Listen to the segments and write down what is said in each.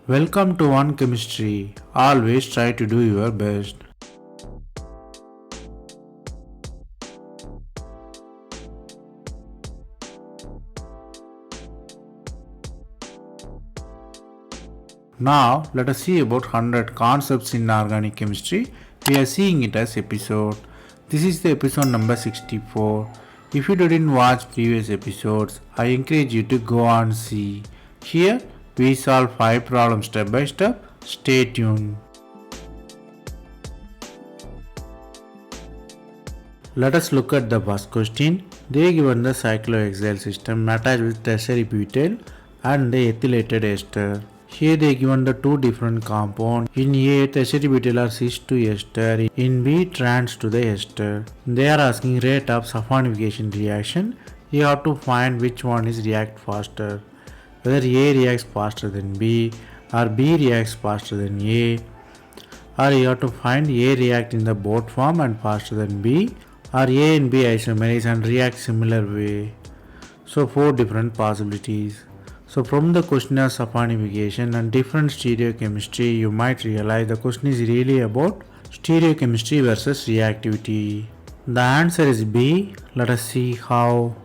Welcome to One Chemistry. Always try to do your best. Now, let us see about 100 concepts in organic chemistry. We are seeing it as episode. This is the episode number 64. If you didn't watch previous episodes, I encourage you to go and see. Here, we solve 5 problems step by step. Stay tuned. Let us look at the first question. They given the cyclohexyl system attached with tertiary butyl and the ethylated ester. Here they given the two different compounds. In A, tertiary butyl are cis to ester. In B, trans to the ester. They are asking rate of saponification reaction. You have to find which one is react faster. Whether A reacts faster than B or B reacts faster than A. Or you have to find A react in the both form and faster than B. Or A and B isomerize and react similar way. So 4 different possibilities. So from the question of saponification and different stereochemistry, you might realize the question is really about stereochemistry versus reactivity. The answer is B. Let us see how.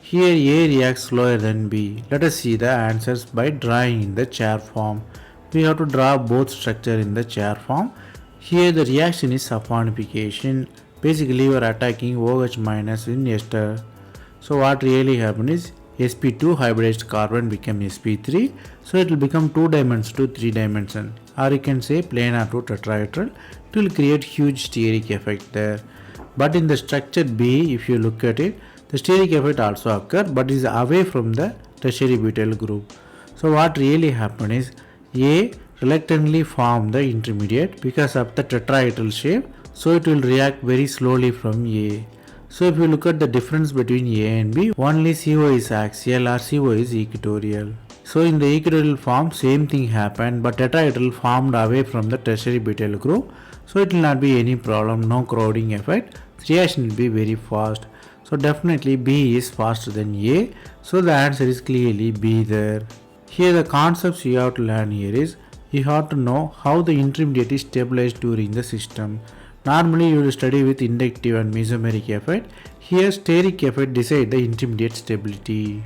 Here A reacts slower than B. Let us see the answers by drawing in the chair form. We have to draw both structure in the chair form. Here the reaction is saponification. Basically you are attacking OH minus in ester. So what really happens is sp2 hybridized carbon become sp3. So it will become 2 dimensions to 3 dimension, or you can say planar to tetrahedral. It will create huge steric effect there. But in the structure B, if you look at it, the steric effect also occur, but is away from the tertiary butyl group. So what really happen is A reluctantly form the intermediate because of the tetrahedral shape, so it will react very slowly from A. So if you look at the difference between A and B, only CO is axial or CO is equatorial. So in the equatorial form same thing happened, but tetrahedral formed away from the tertiary butyl group, so it will not be any problem, no crowding effect. The reaction will be very fast. So definitely B is faster than A, so the answer is clearly B there. Here the concepts you have to learn here is, you have to know how the intermediate is stabilized during the system. Normally you will study with inductive and mesomeric effect. Here steric effect decide the intermediate stability.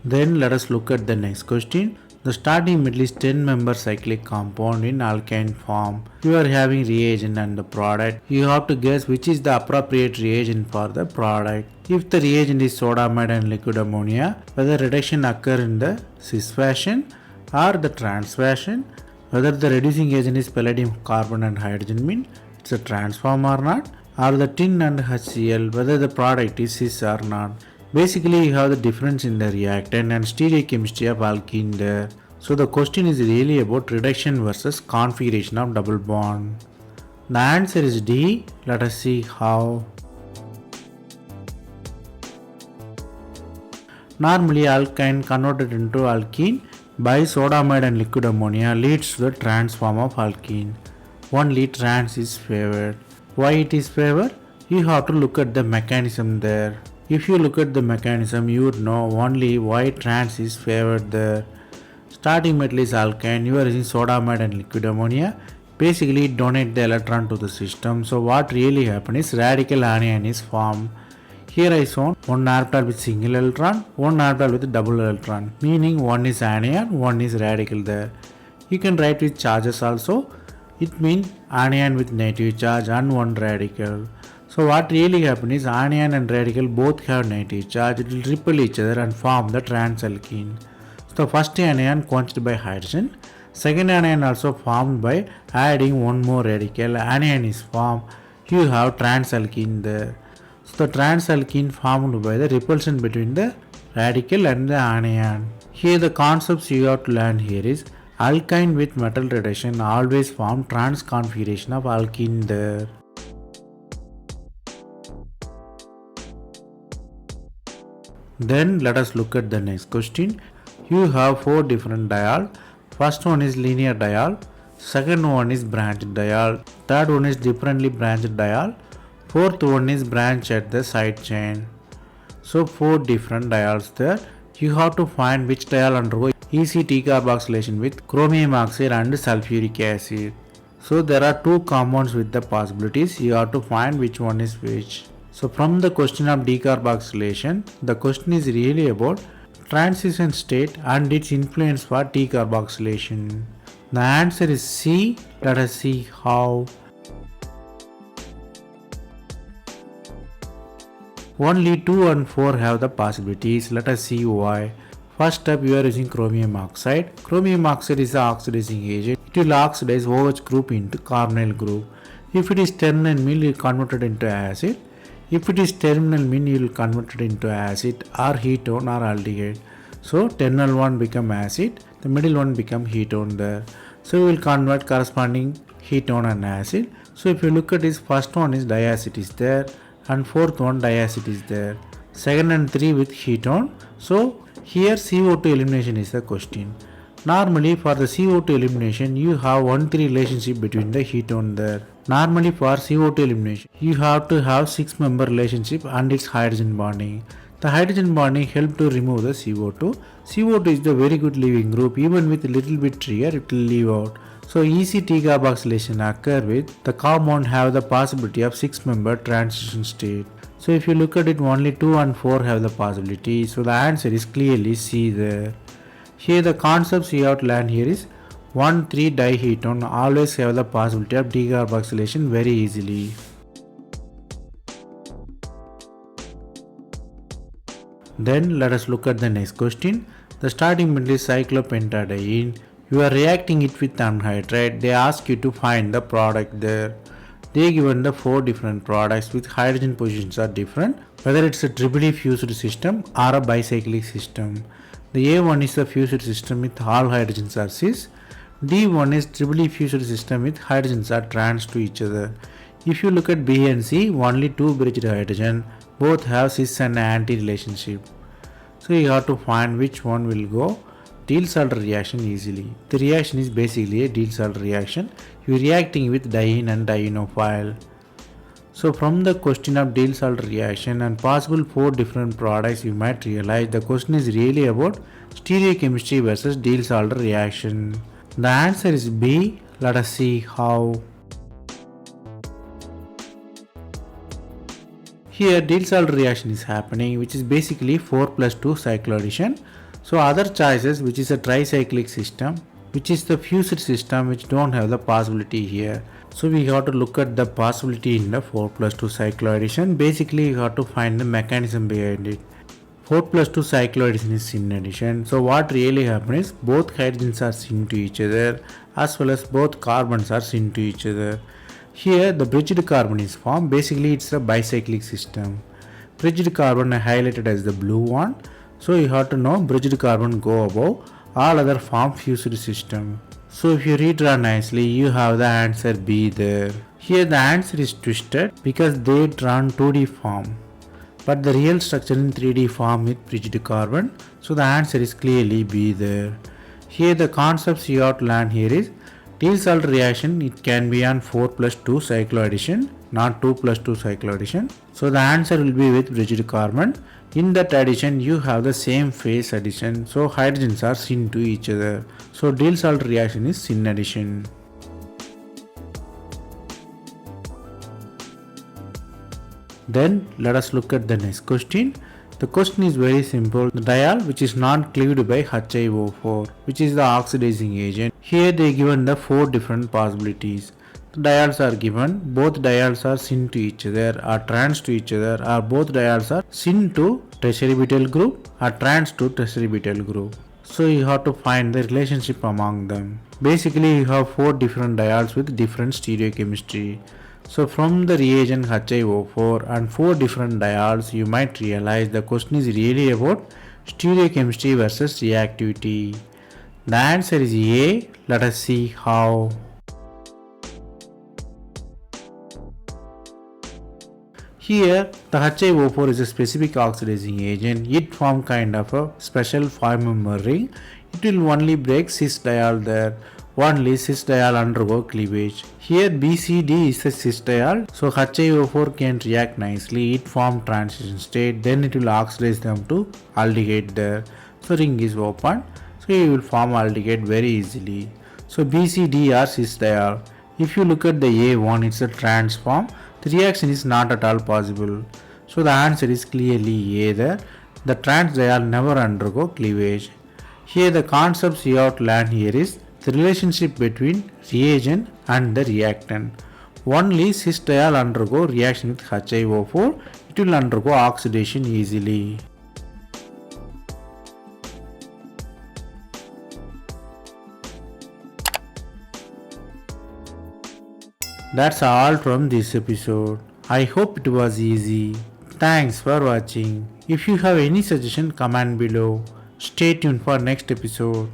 Then let us look at the next question. The starting metal is 10-member cyclic compound in alkyne form. You are having reagent and the product. You have to guess which is the appropriate reagent for the product. If the reagent is sodamide and liquid ammonia, whether reduction occur in the cis fashion or the trans fashion, whether the reducing agent is palladium carbon and hydrogen mean it's a trans form or not, or the tin and HCl, whether the product is cis or not. Basically you have the difference in the reactant and stereochemistry of alkene there. So the question is really about reduction versus configuration of double bond. The answer is D. Let us see how. Normally alkyne converted into alkene by sodamide and liquid ammonia leads to the trans form of alkene. Only trans is favored. Why it is favored? You have to look at the mechanism there. If you look at the mechanism, you would know only why trans is favored there. Starting metal is alkyne, you are using sodamide and liquid ammonia. Basically donate the electron to the system. So what really happens is radical anion is formed. Here I shown one orbital with single electron, one orbital with double electron, meaning one is anion, one is radical there. You can write with charges also. It means anion with negative charge and one radical. So what really happens is anion and radical both have negative charge. It will repel each other and form the trans alkene. So first anion quenched by hydrogen. Second anion also formed by adding one more radical. Anion is formed. You have trans alkene there. So the trans alkene formed by the repulsion between the radical and the anion. Here the concepts you have to learn here is alkyne with metal reduction always form trans configuration of alkene there. Then let us look at the next question. You have 4 different diol. First one is linear diol. Second one is branched diol. Third one is differently branched diol. Fourth one is branch at the side chain. So 4 different diols there. You have to find which diol undergo EC decarboxylation with chromium oxide and sulfuric acid. So there are two compounds with the possibilities. You have to find which one is which. So from the question of decarboxylation, the question is really about transition state and its influence for decarboxylation. The answer is C. Let us see how. Only 2 and 4 have the possibilities. Let us see why. First step, we are using chromium oxide. Chromium oxide is the oxidizing agent. It will oxidize OH group into carbonyl group. If it is terminal mean, you will convert it into acid. If it is terminal mean, you will convert it into acid or ketone or aldehyde. So terminal one become acid, the middle one become ketone there. So we will convert corresponding ketone and acid. So if you look at this, first one is diacid is there and fourth one diacid is there. Second and 3 with ketone. So here CO2 elimination is the question. Normally for the CO2 elimination you have 1-3 relationship between the ketone there. Normally for CO2 elimination you have to have 6-member relationship and its hydrogen bonding. The hydrogen bonding help to remove the CO2. CO2 is the very good leaving group, even with a little bit trigger it will leave out. So EC decarboxylation occur with the compound have the possibility of 6-member transition state. So if you look at it, only 2 and 4 have the possibility. So the answer is clearly C there. Here the concepts you have to learn here is 1,3-diketone always have the possibility of decarboxylation very easily. Then let us look at the next question. The starting middle is cyclopentadiene. You are reacting it with anhydride. They ask you to find the product there. They given the 4 different products with hydrogen positions are different, whether it's a triply fused system or a bicyclic system. The A1 is the fused system with all hydrogens are cis. D1 is triply fused system with hydrogens are trans to each other. If you look at B and C, only 2 bridged hydrogen, both have cis and anti relationship. So you have to find which one will go. Diels-Alder reaction easily. The reaction is basically a Diels-Alder reaction. You are reacting with diene and dienophile. So from the question of Diels-Alder reaction and possible 4 different products, you might realize the question is really about stereochemistry versus Diels-Alder reaction. The answer is B. Let us see how. Here Diels-Alder reaction is happening, which is basically 4+2 cycloaddition. So other choices, which is a tricyclic system, which is the fused system, which don't have the possibility here. So we have to look at the possibility in the 4+2 cycloaddition. Basically you have to find the mechanism behind it. 4+2 cycloaddition is syn addition. So what really happens is both hydrogens are syn to each other as well as both carbons are syn to each other. Here the bridged carbon is formed. Basically it's a bicyclic system. Bridged carbon are highlighted as the blue one. So you have to know bridged carbon go above, all other form fused system. So if you redraw nicely, you have the answer B there. Here the answer is twisted because they drawn 2D form, but the real structure in 3D form with bridged carbon. So the answer is clearly B there. Here the concepts you have to learn here is Diels-Alder reaction, it can be on 4+2 cycloaddition, not 2+2 cycloaddition. So the answer will be with bridged carbon. In that addition you have the same phase addition, so hydrogens are syn to each other. So Diels-Alder reaction is syn addition. Then let us look at the next question. The question is very simple. The diol which is not cleaved by HiO4, which is the oxidizing agent. Here they given the 4 different possibilities. The diols are given, both diols are syn to each other, or trans to each other, or both diols are syn to tertiary butyl group or trans to tertiary butyl group. So you have to find the relationship among them. Basically you have 4 different diols with different stereochemistry. So from the reagent HiO4 and 4 different diols, you might realize the question is really about stereochemistry versus reactivity. The answer is A. Let us see how. Here the HiO4 is a specific oxidizing agent. It forms kind of a special 5-member ring. It will only break cis diol there. Only cis-diol undergo cleavage. Here BCD is a cis-diol, so HiO4 can react nicely. It form transition state, then it will oxidize them to aldehyde there. So ring is open, so it will form aldehyde very easily. So BCD are cis-diol. If you look at the A1, it's a trans form. The reaction is not at all possible. So the answer is clearly A there. The trans diol never undergo cleavage. Here the concepts you have to learn here is the relationship between reagent and the reactant. Only cis diol undergo reaction with HiO4, it will undergo oxidation easily. That's all from this episode. I hope it was easy. Thanks for watching. If you have any suggestion, comment below. Stay tuned for next episode.